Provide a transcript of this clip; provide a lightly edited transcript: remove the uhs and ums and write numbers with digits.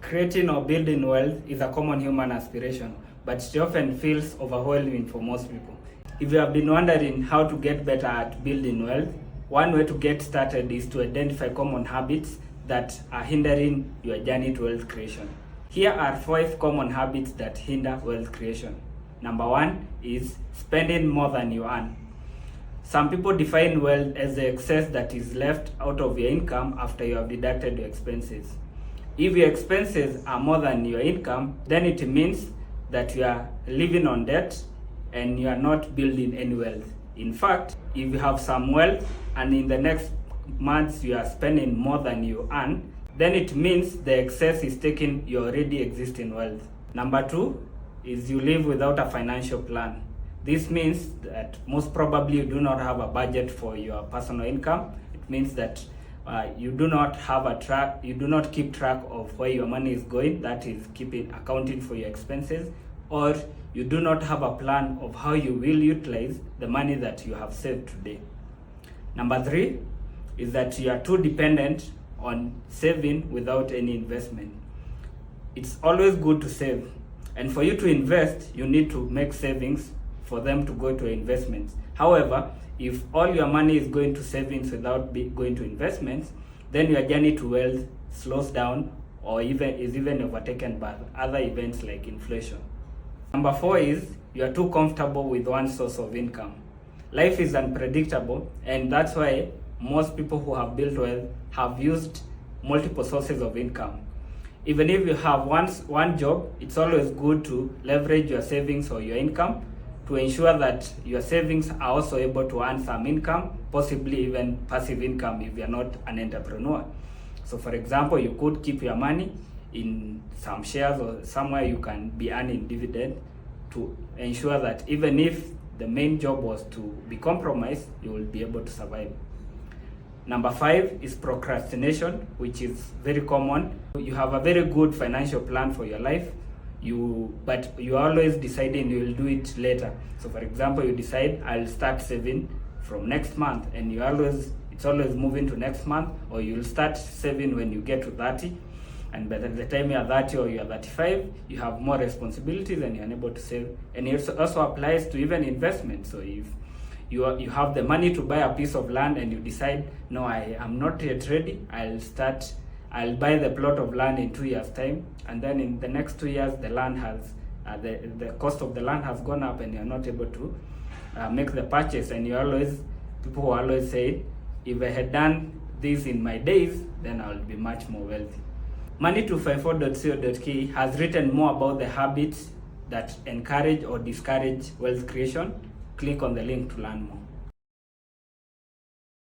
Creating or building wealth is a common human aspiration, but it often feels overwhelming for most people. If you have been wondering how to get better at building wealth, one way to get started is to identify common habits that are hindering your journey to wealth creation. Here are 5 common habits that hinder wealth creation. Number 1 is spending more than you earn. Some people define wealth as the excess that is left out of your income after you have deducted your expenses. If your expenses are more than your income, then it means that you are living on debt and you are not building any wealth. In fact, if you have some wealth and in the next months you are spending more than you earn, then it means the excess is taking your already existing wealth. Number 2 is you live without a financial plan. This means that most probably you do not have a budget for your personal income. It means that you do not keep track of where your money is going, that is accounting for your expenses, or you do not have a plan of how you will utilize the money that you have saved today. Number 3 is that you are too dependent on saving without any investment. It's always good to save, and for you to invest, you need to make savings for them to go to investments. However, if all your money is going to savings without going to investments, then your journey to wealth slows down or is even overtaken by other events like inflation. Number 4 is you are too comfortable with one source of income. Life is unpredictable, and that's why most people who have built wealth have used multiple sources of income. Even if you have one job, it's always good to leverage your savings or your income to ensure that your savings are also able to earn some income, possibly even passive income if you're not an entrepreneur. So for example, you could keep your money in some shares or somewhere you can be earning dividend to ensure that even if the main job was to be compromised, you will be able to survive. Number 5 is procrastination, which is very common. You have a very good financial plan for your life, but you are always deciding you will do it later. So for example, you decide I'll start saving from next month, and it's always moving to next month, or you'll start saving when you get to 30, and by the time you are 30 or you are 35, you have more responsibilities and you're unable to save. And it also applies to even investment. So if you have the money to buy a piece of land and you decide, no, I am not yet ready, I'll buy the plot of land in 2 years time, and then in the next 2 years the land has the cost of the land has gone up and you're not able to make the purchase. And people who always say, if I had done this in my days, then I will be much more wealthy. Money254.co.ke has written more about the habits that encourage or discourage wealth creation. Click on the link to learn more.